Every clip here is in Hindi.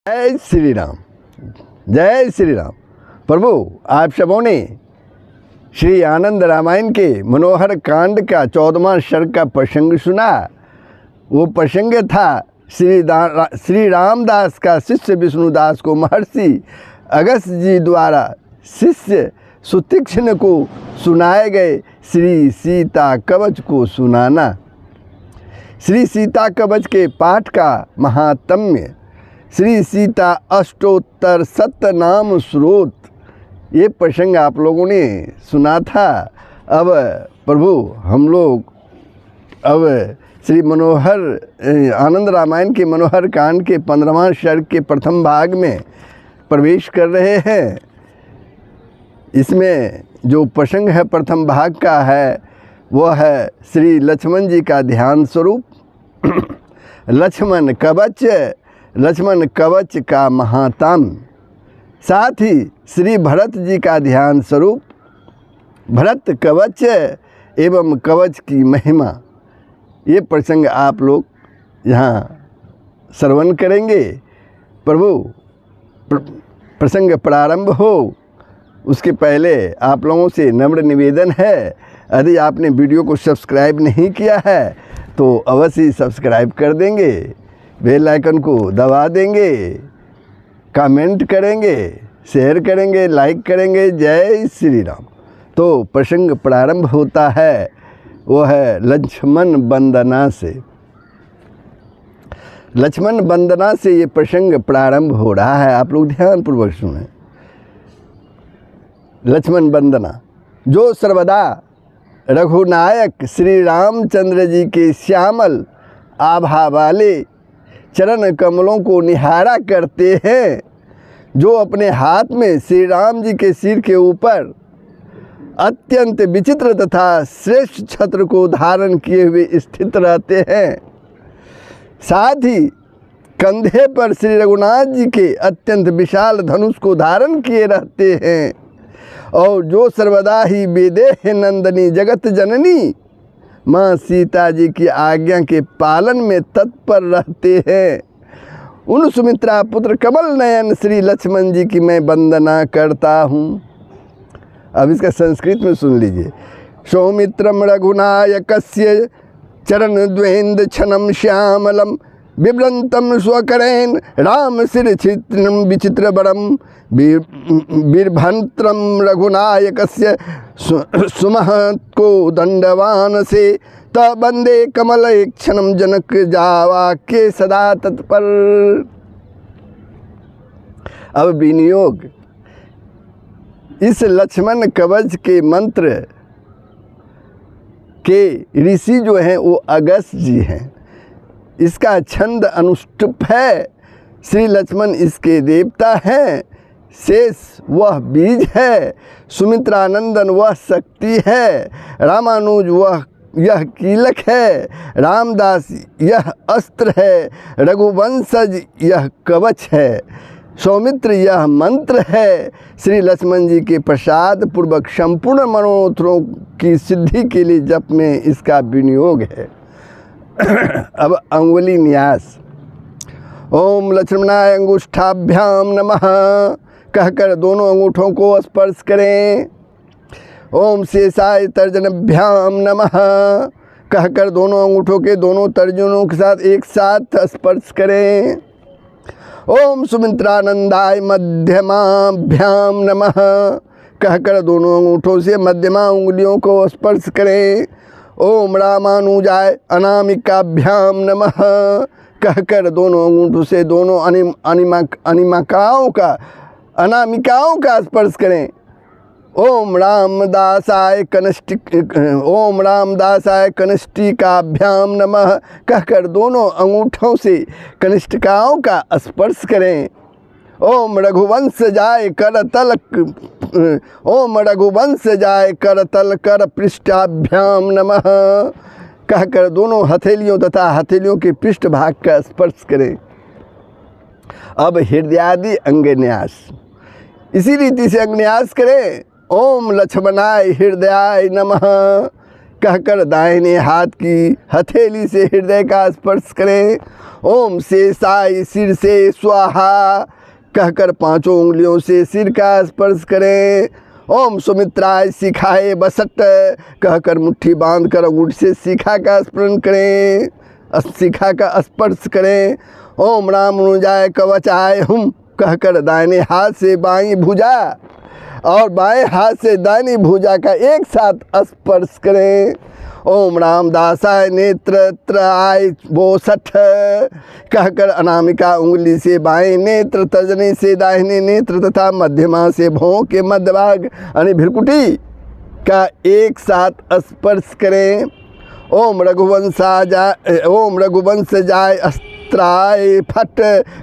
जय श्री राम, जय श्री राम। प्रभु, आप सबों ने श्री आनंद रामायण के मनोहर कांड का 14वां सर्ग का प्रसंग सुना। वो प्रसंग था श्री रामदास का शिष्य विष्णुदास को महर्षि अगस्त जी द्वारा शिष्य सुतीक्ष्ण को सुनाए गए श्री सीता कवच को सुनाना। श्री सीता कवच के पाठ का महात्म्य, श्री सीता अष्टोत्तर सतनाम स्रोत, ये प्रसंग आप लोगों ने सुना था। अब प्रभु हम लोग अब श्री मनोहर आनंद रामायण के मनोहर कांड के 15वां सर्ग के प्रथम भाग में प्रवेश कर रहे हैं। इसमें जो प्रसंग है प्रथम भाग का है वो है श्री लक्ष्मण जी का ध्यान स्वरूप लक्ष्मण कवच का महात्म्य, साथ ही श्री भरत जी का ध्यान स्वरूप भरत कवच एवं कवच की महिमा, ये प्रसंग आप लोग यहाँ श्रवण करेंगे। प्रभु प्रसंग प्रारंभ हो उसके पहले आप लोगों से नम्र निवेदन है, यदि आपने वीडियो को सब्सक्राइब नहीं किया है तो अवश्य सब्सक्राइब कर देंगे, बेल आइकन को दबा देंगे, कमेंट करेंगे, शेयर करेंगे, लाइक करेंगे। जय श्री राम। तो प्रसंग प्रारंभ होता है वो है लक्ष्मण वंदना से। लक्ष्मण वंदना से ये प्रसंग प्रारंभ हो रहा है, आप लोग ध्यानपूर्वक सुने। लक्ष्मण वंदना, जो सर्वदा रघुनायक श्री रामचंद्र जी के श्यामल आभा वाले चरण कमलों को निहारा करते हैं, जो अपने हाथ में श्री राम जी के सिर के ऊपर अत्यंत विचित्र तथा श्रेष्ठ छत्र को धारण किए हुए स्थित रहते हैं, साथ ही कंधे पर श्री रघुनाथ जी के अत्यंत विशाल धनुष को धारण किए रहते हैं, और जो सर्वदा ही विदेह नंदनी जगत जननी माँ सीता जी की आज्ञा के पालन में तत्पर रहते हैं, उन सुमित्रा पुत्र कमल नयन श्री लक्ष्मण जी की मैं वंदना करता हूँ। अब इसका संस्कृत में सुन लीजिए। सौमित्रम रघुनायकस्य चरण द्वेंद छनम श्यामलम बिभ्रंतम स्वकरेण राम शिर चित्रम विचित्र बरम बीरभंत्रम रघुनायकस्य सुमहत को दंडवान से तबंदे कमल एक क्षणम जनक जावा के सदा तत्पर। अब विनियोग, इस लक्ष्मण कवच के मंत्र के ऋषि जो हैं वो अगस्त जी हैं। इसका छंद अनुष्टुप है, श्री लक्ष्मण इसके देवता हैं, शेष वह बीज है, सुमित्रानंदन वह शक्ति है, रामानुज वह यह कीलक है, रामदास यह अस्त्र है, रघुवंशज यह कवच है, सौमित्र यह मंत्र है। श्री लक्ष्मण जी के प्रसाद पूर्वक संपूर्ण मनोरथों की सिद्धि के लिए जप में इसका विनियोग है। अब अंगुली न्यास। ओम लक्ष्मणाय अंगुष्ठाभ्याम नमः कहकर दोनों अंगूठों को स्पर्श करें। ओम शेषाय तर्जनभ्याम नमः कहकर दोनों अंगूठों के दोनों तर्जनों के साथ एक साथ स्पर्श करें। ओम सुमित्रानंदाय मध्यमाभ्याम नमः कहकर दोनों अंगूठों से मध्यमा उंगलियों को स्पर्श करें। ओम रामानुजाय अनामिकाभ्याम नमः कहकर दोनों अंगूठों से दोनों अनामिकाओं का स्पर्श करें। ओम रामदासाय कनिष्ठिकाभ्याम नमः कहकर दोनों अंगूठों से कनिष्ठिकाओं का स्पर्श करें। ओम रघुवंश जाय कर तल कर पृष्ठाभ्याम नमः कहकर दोनों हथेलियों तथा हथेलियों के पृष्ठ भाग का स्पर्श करें। अब हृदयादि अंगन्यास, इसी रीति से अंगन्यास करें। ओम लक्ष्मणाय हृदयाय नमः कहकर दाहिने हाथ की हथेली से हृदय का स्पर्श करें। ओम शेषाय सिर से स्वाहा कहकर 5 उंगलियों से सिर का स्पर्श करें। ओम सुमित्राय शिखाए बसट कहकर मुट्ठी बांधकर अंगूठी से शिखा का स्मरण करें, शिखा का स्पर्श करें। ओम रामानुजाय कवचाय हुम कहकर दाहिने हाथ से बाईं भुजा और बाएं हाथ से दाहिनी भुजा का एक साथ स्पर्श करें। ओम रामदासाय नेत्रत्राय बोसठ कहकर अनामिका उंगली से बाएं नेत्र, तर्जनी से दाहिने नेत्र तथा मध्यमा से भौं के मध्य भाग यानी भ्रुकुटी का एक साथ स्पर्श करें। ओम रघुवंश जाय अस्त्राय फट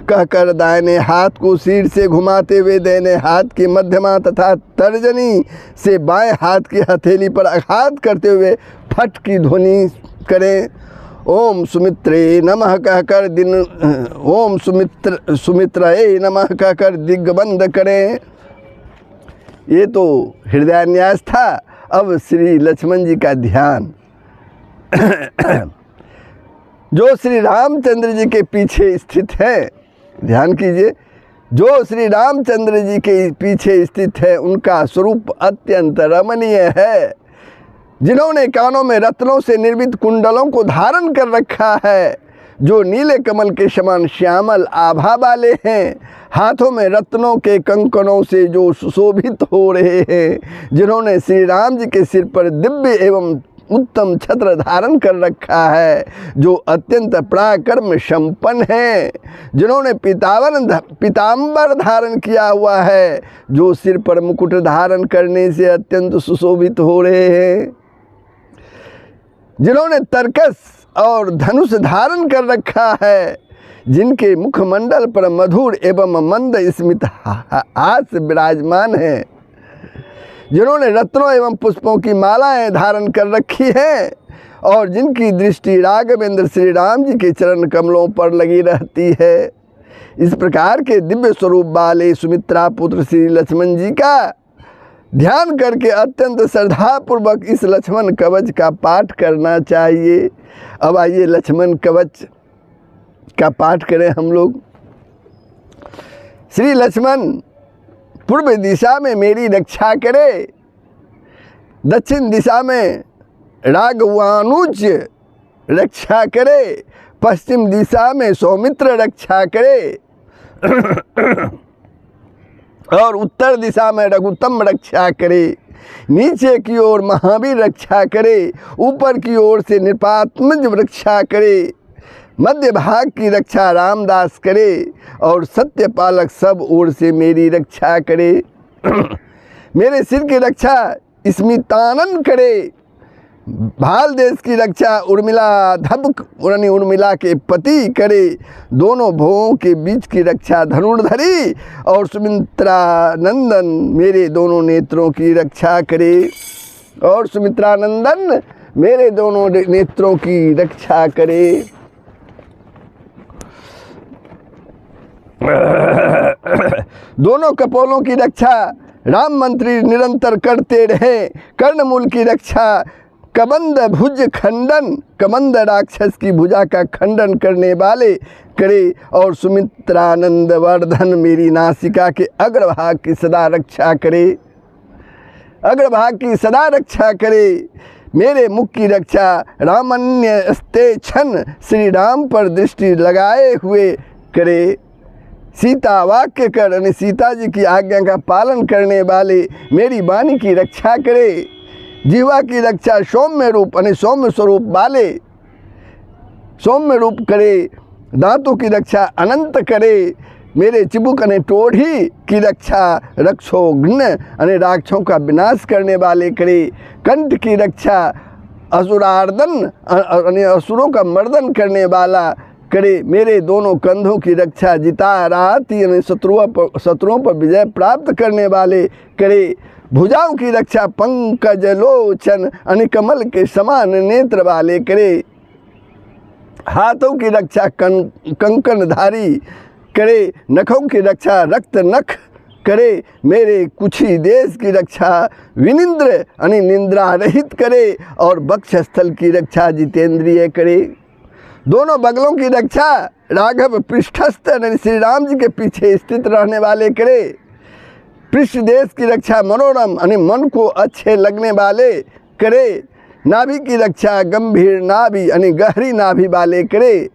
कहकर दाहिने हाथ को सिर से घुमाते हुए दाहिने हाथ की मध्यमा तथा तर्जनी से बाएं हाथ की हथेली पर आघात करते हुए फट की ध्वनि करें। ओम सुमित्रे नमः कहकर ओम सुमित्राय नमः कहकर दिग्बंध करें। ये तो हृदयान्यास था। अब श्री लक्ष्मण जी का ध्यान जो श्री रामचंद्र जी के पीछे स्थित है, ध्यान कीजिए, जो श्री रामचंद्र जी के पीछे स्थित है उनका स्वरूप अत्यंत रमणीय है। जिन्होंने कानों में रत्नों से निर्मित कुंडलों को धारण कर रखा है, जो नीले कमल के समान श्यामल आभा वाले हैं, हाथों में रत्नों के कंकणों से जो सुशोभित हो रहे हैं, जिन्होंने श्री राम जी के सिर पर दिव्य एवं उत्तम छत्र धारण कर रखा है, जो अत्यंत पराक्रम संपन्न है, जिन्होंने पीताम्बर धारण किया हुआ है, जो सिर पर मुकुट धारण करने से अत्यंत सुशोभित हो रहे हैं, जिन्होंने तरकस और धनुष धारण कर रखा है, जिनके मुखमंडल पर मधुर एवं मंद स्मित हास्य विराजमान है, जिन्होंने रत्नों एवं पुष्पों की मालाएं धारण कर रखी हैं और जिनकी दृष्टि राघवेंद्र श्री राम जी के चरण कमलों पर लगी रहती है। इस प्रकार के दिव्य स्वरूप वाले सुमित्रा पुत्र श्री लक्ष्मण जी का ध्यान करके अत्यंत श्रद्धापूर्वक इस लक्ष्मण कवच का पाठ करना चाहिए। अब आइए लक्ष्मण कवच का पाठ करें हम लोग। श्री लक्ष्मण पूर्व दिशा में मेरी रक्षा करे, दक्षिण दिशा में राघवानुज रक्षा करे, पश्चिम दिशा में सौमित्र रक्षा करे और उत्तर दिशा में रघुत्तम रक्षा करे। नीचे की ओर महावीर रक्षा करे, ऊपर की ओर से नृपात्मज रक्षा करे, मध्य भाग की रक्षा रामदास करे और सत्यपालक सब ओर से मेरी रक्षा करे। मेरे सिर की रक्षा स्मितानन करे, भाल देश की रक्षा उर्मिला धबक यानी उर्मिला के पति करे, दोनों भुवों के बीच की रक्षा धनुर्धरी और सुमित्रा नंदन मेरे दोनों नेत्रों की रक्षा करे, और सुमित्रा नंदन मेरे दोनों नेत्रों की रक्षा करे। दोनों कपोलों की रक्षा राम मंत्री निरंतर करते रहे, कर्णमूल की रक्षा कबंद भुज खंडन, कबंद राक्षस की भुजा का खंडन करने वाले करे, और सुमित्रानंद वर्धन मेरी नासिका के अग्रभाग की सदा रक्षा करे, अग्रभाग की सदा रक्षा करे। मेरे मुख की रक्षा रामन्यस्ते क्षण श्री राम पर दृष्टि लगाए हुए करे, सीता वाक्य कर यानी सीता जी की आज्ञा का पालन करने वाले मेरी वाणी की रक्षा करे, जीवा की रक्षा सौम्य रूप यानी सौम्य स्वरूप वाले सौम्य रूप करे, दांतों की रक्षा अनंत करे, मेरे चिबुक यानी टोढ़ी की रक्षा रक्षोघ्न यानी राक्षसों का विनाश करने वाले करे, कंठ की रक्षा असुरार्दन यानी असुरों का मर्दन करने वाला करे, मेरे दोनों कंधों की रक्षा जिताराती यानी शत्रुओं पर विजय प्राप्त करने वाले करे, भुजाओं की रक्षा पंकज लोचन यानी कमल के समान नेत्र वाले करे, हाथों की रक्षा कंकणधारी करे, नखों की रक्षा रक्त नख करे, मेरे कुछ ही देश की रक्षा विनिंद्र यानी निंद्रा रहित करे, और वक्ष स्थल की रक्षा जितेंद्रिय करे। दोनों बगलों की रक्षा राघव पृष्ठस्थ यानी श्री राम जी के पीछे स्थित रहने वाले करे। पृष्ठ देश की रक्षा मनोरम यानी मन को अच्छे लगने वाले करे। नाभि की रक्षा गंभीर नाभि यानी गहरी नाभि वाले करे।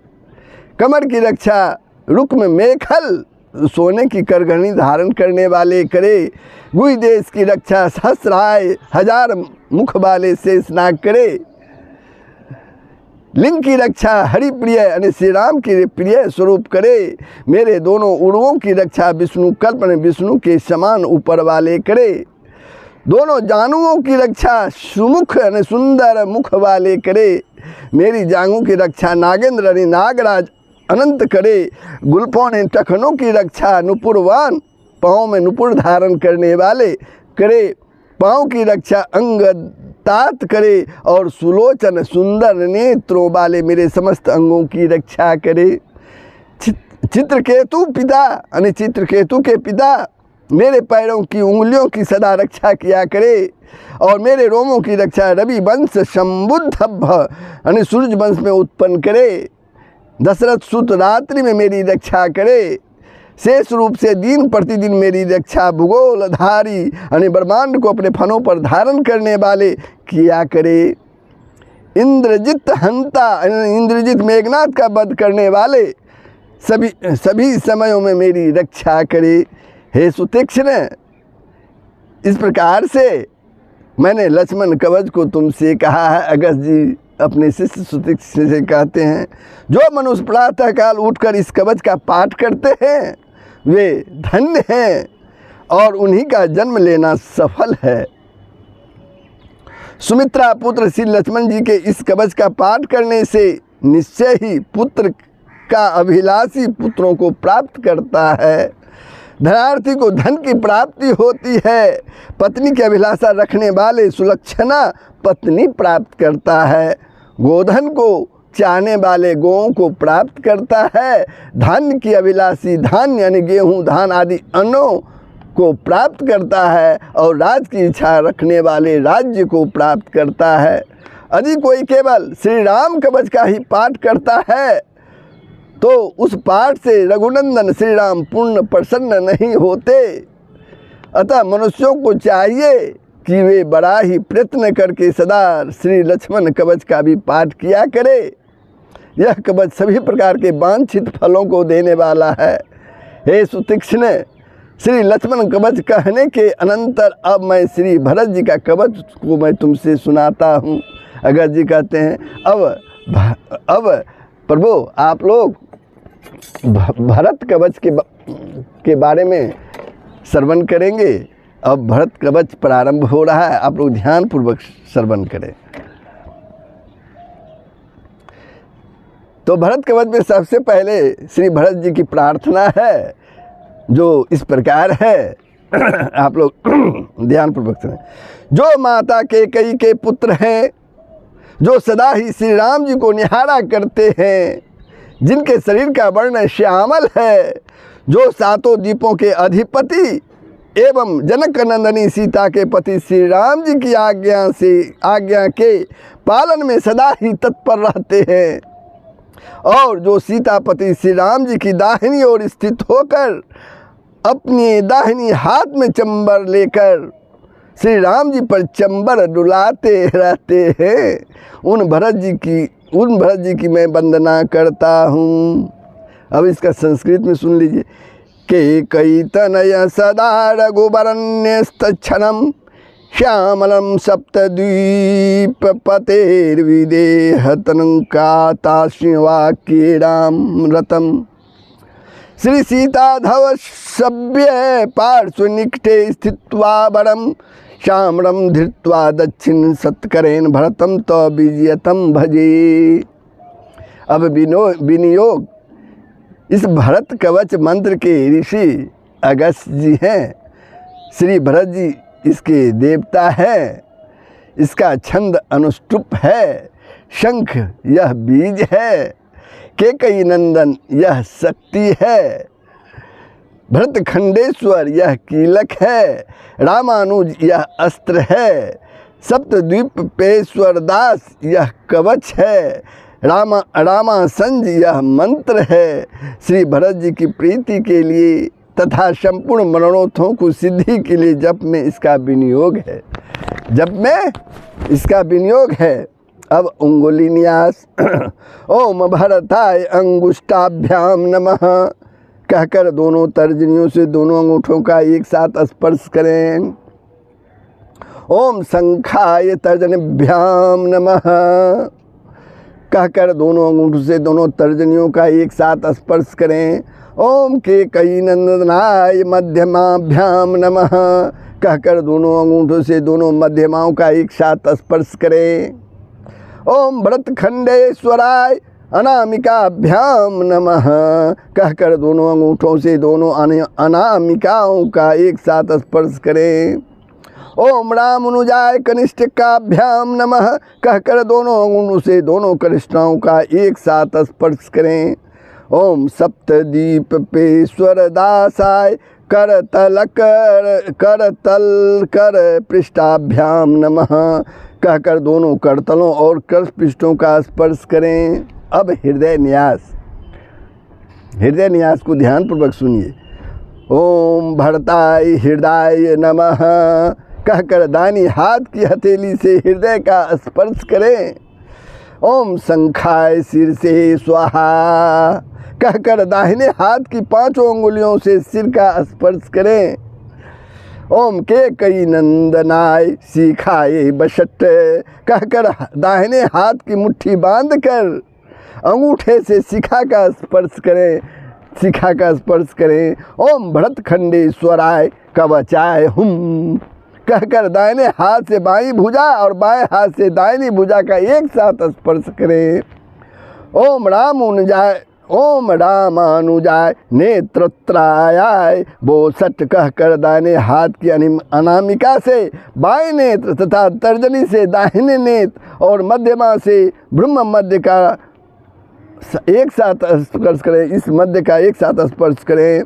कमर की रक्षा रुक्म मेखल सोने की करघनी धारण करने वाले करे। गुई देश की रक्षा सहस्राय हजार मुख वाले शेषनाग करे। लिंग की रक्षा हरिप्रिय यानी श्री राम के प्रिय स्वरूप करे। मेरे दोनों उड़वों की रक्षा विष्णु कल्पन विष्णु के समान ऊपर वाले करे। दोनों जानुओं की रक्षा सुमुख यानी सुंदर मुख वाले करे। मेरी जांघों की रक्षा नागेंद्र यानी नागराज अनंत करे। गुल्फों ने टखनों की रक्षा नुपुरवान पाँव में नुपुर धारण करने वाले करे। पाँव की रक्षा अंग तात करे, और सुलोचन सुंदर नेत्रों वाले मेरे समस्त अंगों की रक्षा करे। चित्रकेतु पिता यानी चित्रकेतु के पिता मेरे पैरों की उंगलियों की सदा रक्षा किया करे, और मेरे रोमों की रक्षा रवि वंश संबुद्धभ यानी सूर्य वंश में उत्पन्न करे। दशरथ सुत रात्रि में मेरी रक्षा करे। शेष रूप से दिन प्रतिदिन मेरी रक्षा भूगोलधारी यानी ब्रह्मांड को अपने फनों पर धारण करने वाले किया करे। इंद्रजित हंता इंद्रजित मेघनाथ का वध करने वाले सभी समयों में मेरी रक्षा करे। हे सुतीक्ष्ण, इस प्रकार से मैंने लक्ष्मण कवच को तुमसे कहा है। अगस्त जी अपने शिष्य सुतीक्ष्ण से कहते हैं, जो मनुष्य प्रातःकाल उठकर इस कवच का पाठ करते हैं वे धन्य हैं, और उन्हीं का जन्म लेना सफल है। सुमित्रा पुत्र श्री लक्ष्मण जी के इस कवच का पाठ करने से निश्चय ही पुत्र का अभिलाषी पुत्रों को प्राप्त करता है। धनार्थी को धन की प्राप्ति होती है। पत्नी की अभिलाषा रखने वाले सुलक्षणा पत्नी प्राप्त करता है। गोधन को चाहने वाले गौओं को प्राप्त करता है। धान्य की अभिलाषी धान्य यानी गेहूँ धान आदि अन्नों को प्राप्त करता है, और राज की इच्छा रखने वाले राज्य को प्राप्त करता है। यदि कोई केवल श्री राम कवच का ही पाठ करता है तो उस पाठ से रघुनंदन श्री राम पूर्ण प्रसन्न नहीं होते। अतः मनुष्यों को चाहिए कि वे बड़ा ही प्रयत्न करके सदा श्री लक्ष्मण कवच का भी पाठ किया करे। यह कवच सभी प्रकार के वांछित फलों को देने वाला है। हे सुतीक्ष्ण, श्री लक्ष्मण कवच कहने के अनंतर अब मैं श्री भरत जी का कवच को मैं तुमसे सुनाता हूँ। अगस्त जी कहते हैं, अब प्रभु आप लोग भरत कवच के बारे में श्रवण करेंगे। अब भरत कवच प्रारंभ हो रहा है, आप लोग ध्यानपूर्वक श्रवण करें। तो भरत कवच में सबसे पहले श्री भरत जी की प्रार्थना है, जो इस प्रकार है। आप लोग ध्यानपूर्वक सुनें। जो माता केकई के पुत्र हैं, जो सदा ही श्री राम जी को निहारा करते हैं, जिनके शरीर का वर्ण श्यामल है, जो सातों दीपों के अधिपति एवं जनक नंदनी सीता के पति श्री राम जी की आज्ञा के पालन में सदा ही तत्पर रहते हैं, और जो सीतापति श्री राम जी की दाहिनी ओर स्थित होकर अपनी दाहिनी हाथ में चंबर लेकर श्री राम जी पर चंबर डुलाते रहते हैं, उन भरत जी की मैं वंदना करता हूँ। अब इसका संस्कृत में सुन लीजिए। के कई तनय सदा रघुवरण्यस्तच्छनम श्यामलम सप्तद्वीप पतेर्विदेह तनकाताश्वाक्येराम रतम श्री सीताधव सभ्य पार्श्वनिकटे स्थित्वा वरम श्यामरम धृत्वा दक्षिण सत्करेण भरतम तो विजयतम भजे। अब विनियोग इस भरत कवच मंत्र के ऋषि अगस्त जी हैं। श्री भरत जी इसके देवता हैं। इसका छंद अनुष्टुप है। शंख यह बीज है। केकई नंदन यह शक्ति है। भरत खंडेश्वर यह कीलक है, रामानुज यह अस्त्र है, सप्तद्वीप पेश्वर दास यह कवच है, रामा संज यह मंत्र है। श्री भरत जी की प्रीति के लिए तथा संपूर्ण मनोरथों को सिद्धि के लिए जप में इसका विनियोग है, जप में इसका विनियोग है। अब अंगुली न्यास ओम भरताय अंगुष्ठाभ्याम नमः कहकर दोनों तर्जनियों से दोनों अंगूठों का एक साथ स्पर्श करें। ओम शंखाय तर्जनभ्याम नमः कहकर दोनों अंगूठों से दोनों तर्जनियों का एक साथ स्पर्श करें। ओम के कई नंदनाय मध्यमाभ्याम नमः कहकर दोनों अंगूठों से दोनों मध्यमाओं का एक साथ स्पर्श करें। ओम भरत खंडेश्वराय अनामिकाभ्याम नमः कहकर दोनों अंगूठों से दोनों अनामिकाओं का एक साथ स्पर्श करें। ओम रामानुजाय कनिष्ठिकाभ्याम नमः कहकर दोनों अंगूठों से दोनों कनिष्ठाओं का एक साथ स्पर्श करें। ओम सप्तद्वीप पेश्वर दासाय करतल कर पृष्ठाभ्याम नमः कहकर दोनों करतलों और कर पृष्ठों का स्पर्श करें। अब हृदय न्यास को ध्यानपूर्वक सुनिए। ओम भरताय हृदय नमः कहकर दाहिनी हाथ की हथेली से हृदय का स्पर्श करें। ओम शंखाय सिर से स्वाहा कहकर दाहिने हाथ की 5 अंगुलियों से सिर का स्पर्श करें। ओम के कई नंदनाय शिखाए बशट कहकर दाहिने हाथ की मुट्ठी बांधकर अंगूठे से शिखा का स्पर्श करें। ओम भरत खंडेश्वराय कवचाय हुम कहकर दाहिने हाथ से बाईं भुजा और बाएं हाथ से दाहिनी भुजा का एक साथ स्पर्श करें। ओम रामानुजाय नेत्रत्रायाय बोसट कहकर दाहिने हाथ की अनामिका से बाएं नेत्र तथा तर्जनी से दाहिने नेत्र और मध्यमा से ब्रह्म मध्य का एक साथ स्पर्श करें। इस मध्य का एक साथ स्पर्श करें।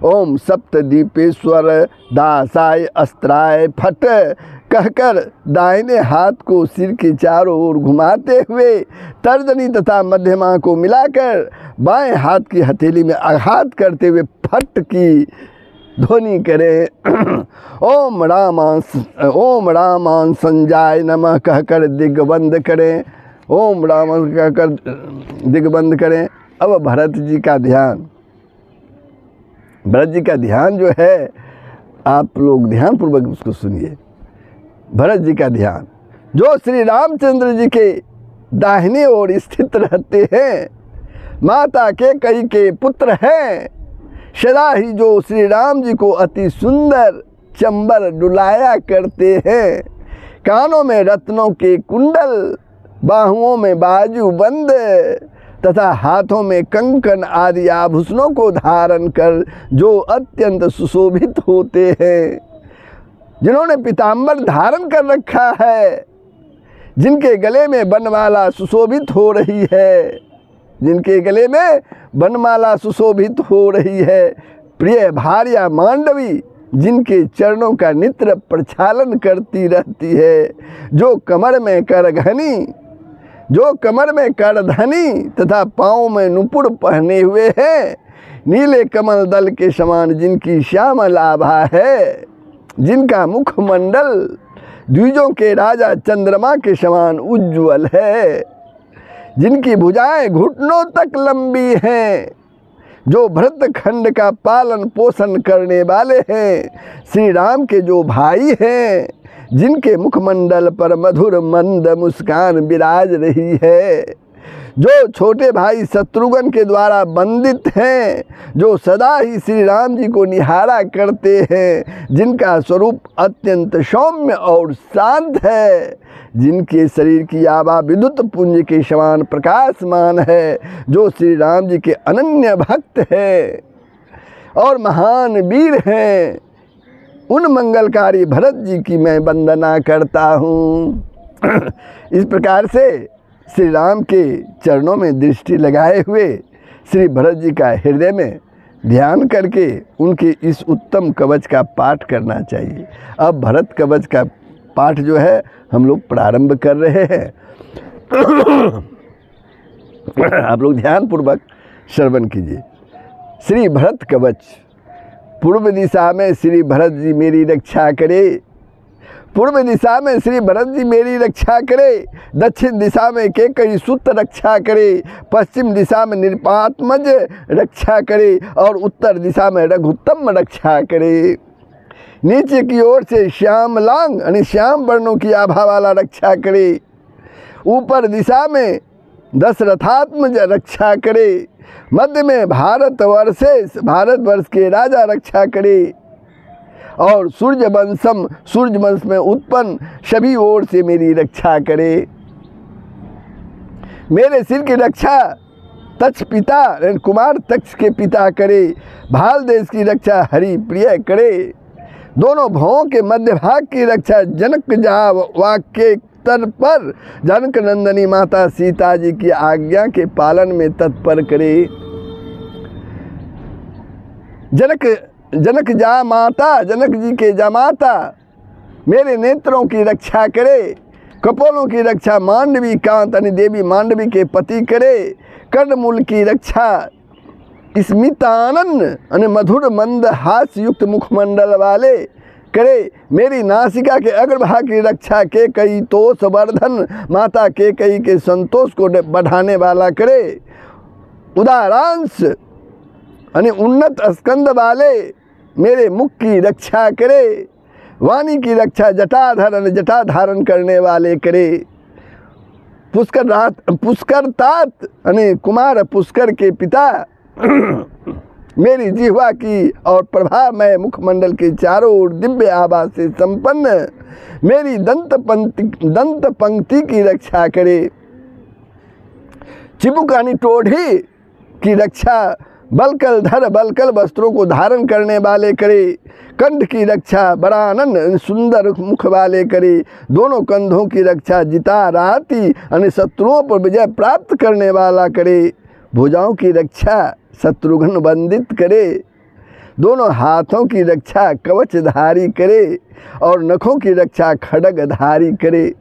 ओम सप्तद्वीपेश्वर दासाय अस्त्राय फट कहकर दाहिने हाथ को सिर के चारों ओर घुमाते हुए तर्जनी तथा मध्यमा को मिलाकर बाएं हाथ की हथेली में आघात करते हुए फट की ध्वनि करें। ओम रामान संजाय नमः कहकर दिग्बंध करें। ओम राम कहकर दिग्बंध करें। अब भरत जी का ध्यान जो है आप लोग ध्यानपूर्वक उसको सुनिए। भरत जी का ध्यान जो श्री रामचंद्र जी के दाहिने ओर स्थित रहते हैं, माता के कई के पुत्र हैं, सदा ही जो श्री राम जी को अति सुंदर चंबर डुलाया करते हैं, कानों में रत्नों के कुंडल, बाहुओं में बाजू बंद तथा हाथों में कंकन आदि आभूषणों को धारण कर जो अत्यंत सुशोभित होते हैं, जिन्होंने पीताम्बर धारण कर रखा है, जिनके गले में बनमाला सुशोभित हो रही है, प्रिय भार्या मांडवी जिनके चरणों का नित्य प्रक्षालन करती रहती है, जो कमर में करधनी तथा पाँव में नुपुर पहने हुए हैं, नीले कमल दल के समान जिनकी श्यामल आभा है, जिनका मुखमंडल द्विजों के राजा चंद्रमा के समान उज्ज्वल है, जिनकी भुजाएं घुटनों तक लंबी हैं, जो भरत खंड का पालन पोषण करने वाले हैं, श्री राम के जो भाई हैं, जिनके मुखमंडल पर मधुर मंद मुस्कान विराज रही है, जो छोटे भाई शत्रुघ्न के द्वारा बंदित हैं, जो सदा ही श्री राम जी को निहारा करते हैं, जिनका स्वरूप अत्यंत सौम्य और शांत है, जिनके शरीर की आभा विद्युत पुंज के समान प्रकाशमान है, जो श्री राम जी के अनन्य भक्त हैं और महान वीर हैं, उन मंगलकारी भरत जी की मैं वंदना करता हूँ। इस प्रकार से श्री राम के चरणों में दृष्टि लगाए हुए श्री भरत जी का हृदय में ध्यान करके उनके इस उत्तम कवच का पाठ करना चाहिए। अब भरत कवच का पाठ जो है हम लोग प्रारंभ कर रहे हैं। आप लोग ध्यानपूर्वक श्रवण कीजिए। श्री भरत कवच। पूर्व दिशा में श्री भरत जी मेरी रक्षा करे, पूर्व दिशा में श्री भरत जी मेरी रक्षा करे, दक्षिण दिशा में केकई सुत रक्षा करे, पश्चिम दिशा में निरपात्मज रक्षा करे और उत्तर दिशा में रघुत्तम रक्षा करे। नीचे की ओर से श्याम लांग यानी श्याम वर्णों की आभा वाला रक्षा करे, ऊपर दिशा में दशरथात्मज रक्षा करे, मध्य में भारतवर्ष के राजा रक्षा करे और सूर्य वंश में उत्पन्न सभी ओर से मेरी रक्षा करे। मेरे सिर की रक्षा तक्ष पिता कुमार तक्ष के पिता करे, भाल देश की रक्षा हरि प्रिय करे। दोनों भवों के मध्य भाग की रक्षा जनक जहाँ वाक्य तर पर जनक नंदनी माता सीता जी की आज्ञा के पालन में तत्पर करे। जनक जा माता, जनक जी के जमाता मेरे नेत्रों की रक्षा करे। कपोलों की रक्षा मांडवी कांत यानी देवी मांडवी के पति करे। कर्णमूल की रक्षा स्मितानंद यानी मधुर मंद हास्य युक्त मुखमंडल वाले करे। मेरी नासिका के अग्रभाग की रक्षा केकई तोष वर्धन माता केकई के संतोष को बढ़ाने वाला करे। उदारांश यानी उन्नत स्कंद वाले मेरे मुख की रक्षा करे। वाणी की रक्षा जटाधर जटा धारण करने वाले करे। पुष्कर तात यानी कुमार पुष्कर के पिता मेरी जिह्वा की और प्रभामय मुखमंडल के चारों ओर दिव्य आभा से संपन्न मेरी दंत पंक्ति की रक्षा करे। चिबुक यानी टोढ़ी की रक्षा बलकल वस्त्रों को धारण करने वाले करे। कंठ की रक्षा बरानन सुंदर मुख वाले करे। दोनों कंधों की रक्षा जिता राती यानी शत्रुओं पर विजय प्राप्त करने वाला करे। भुजाओं की रक्षा शत्रुघ्न वंदित करे। दोनों हाथों की रक्षा कवचधारी करे और नखों की रक्षा खड्गधारी करे।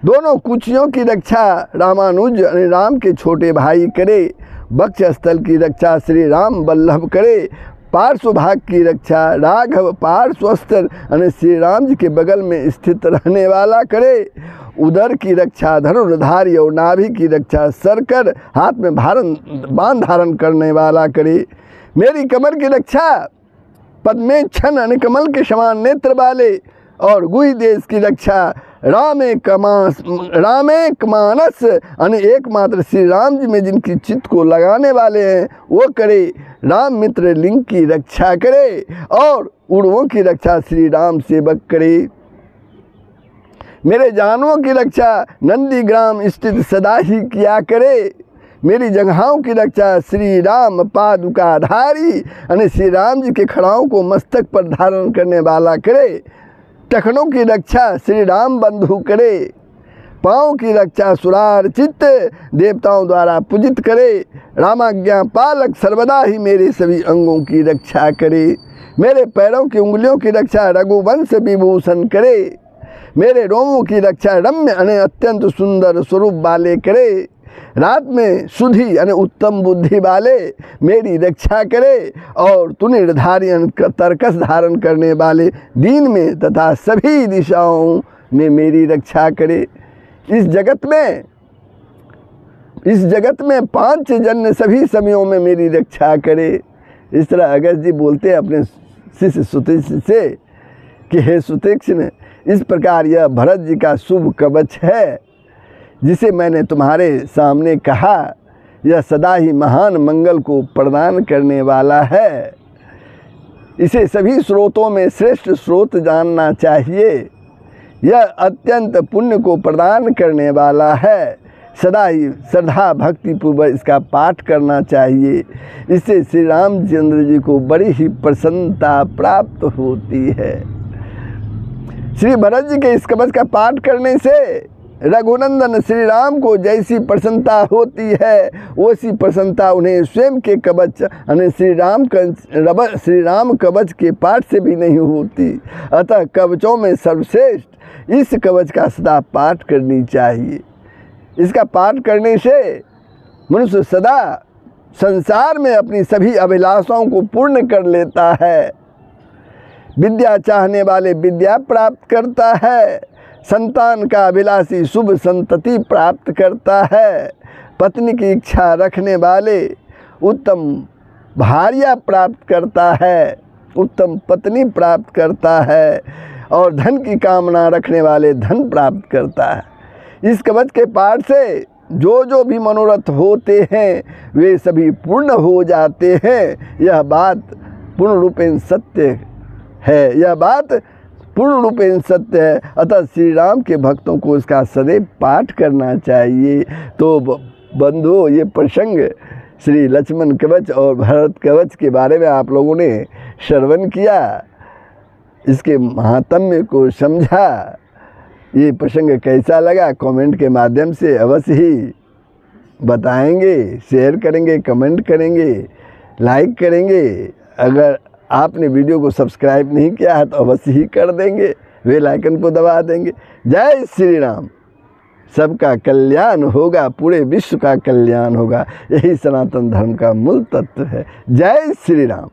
दोनों कुचियों की रक्षा रामानुज यानी राम के छोटे भाई करे। वक्ष स्थल की रक्षा श्री राम वल्लभ करे। पार्श्व भाग की रक्षा राघव पार्श्वस्थल यानी श्री राम जी के बगल में स्थित रहने वाला करे। उदर की रक्षा धनुर्धारी और नाभि की रक्षा सरकर हाथ में बाण धारण करने वाला करे। मेरी कमर की रक्षा पद्मेच्छन यानी कमल के समान नेत्र वाले और गुही देश की रक्षा रामेक मानस यानी एकमात्र श्री राम जी में जिनकी चित्त को लगाने वाले हैं वो करे। राम मित्र लिंग की रक्षा करे और उड़वों की रक्षा श्री राम सेवक करे। मेरे जानवों की रक्षा नंदीग्राम स्थित सदा ही किया करे। मेरी जंघाओं की रक्षा श्री राम पादुकाधारी यानी श्री राम जी के खड़ाओं को मस्तक पर धारण करने वाला करे। टखनों की रक्षा श्री राम बंधु करे। पाँव की रक्षा सुरार्चित देवताओं द्वारा पूजित करे। रामाज्ञा पालक सर्वदा ही मेरे सभी अंगों की रक्षा करे। मेरे पैरों की उंगलियों की रक्षा रघुवंश विभूषण करे। मेरे रोमों की रक्षा रम्य यानी अत्यंत सुंदर स्वरूप वाले करे। रात में सुधि यानी उत्तम बुद्धि वाले मेरी रक्षा करे और तुनिर्धारी तर्कस धारण करने वाले दिन में तथा सभी दिशाओं में मेरी रक्षा करे। इस जगत में पांच जन्य सभी समयों में मेरी रक्षा करे। इस तरह अगस्त जी बोलते हैं अपने शिष्य सुतीक्ष से कि हे सुतीक्ष्ण, इस प्रकार यह भरत जी का शुभ कवच है जिसे मैंने तुम्हारे सामने कहा। यह सदा ही महान मंगल को प्रदान करने वाला है। इसे सभी स्रोतों में श्रेष्ठ स्रोत जानना चाहिए। यह अत्यंत पुण्य को प्रदान करने वाला है। सदा ही श्रद्धा भक्ति पूर्वक इसका पाठ करना चाहिए। इससे श्री रामचंद्र जी को बड़ी ही प्रसन्नता प्राप्त होती है। श्री भरत जी के इस कवच का पाठ करने से रघुनंदन श्री राम को जैसी प्रसन्नता होती है वैसी प्रसन्नता उन्हें स्वयं के कवच यानी श्री राम कवच के पाठ से भी नहीं होती। अतः कवचों में सर्वश्रेष्ठ इस कवच का सदा पाठ करनी चाहिए। इसका पाठ करने से मनुष्य सदा संसार में अपनी सभी अभिलाषाओं को पूर्ण कर लेता है। विद्या चाहने वाले विद्या प्राप्त करता है, संतान का अभिलाषी शुभ संतति प्राप्त करता है, पत्नी की इच्छा रखने वाले उत्तम भार्या प्राप्त करता है, उत्तम पत्नी प्राप्त करता है, और धन की कामना रखने वाले धन प्राप्त करता है। इस कवच के पाठ से जो भी मनोरथ होते हैं वे सभी पूर्ण हो जाते हैं। यह बात पूर्ण रूपेण सत्य है, यह बात पूर्ण रूपेण सत्य है। अतः श्री राम के भक्तों को इसका सदैव पाठ करना चाहिए। तो बंधुओं, ये प्रसंग श्री लक्ष्मण कवच और भरत कवच के बारे में आप लोगों ने श्रवण किया, इसके महात्म्य को समझा। ये प्रसंग कैसा लगा कमेंट के माध्यम से अवश्य ही बताएंगे, शेयर करेंगे, कमेंट करेंगे, लाइक करेंगे। अगर आपने वीडियो को सब्सक्राइब नहीं किया है तो अवश्य ही कर देंगे, बेल आइकन को दबा देंगे। जय श्री राम। सबका कल्याण होगा, पूरे विश्व का कल्याण होगा। यही सनातन धर्म का मूल तत्व है। जय श्री राम।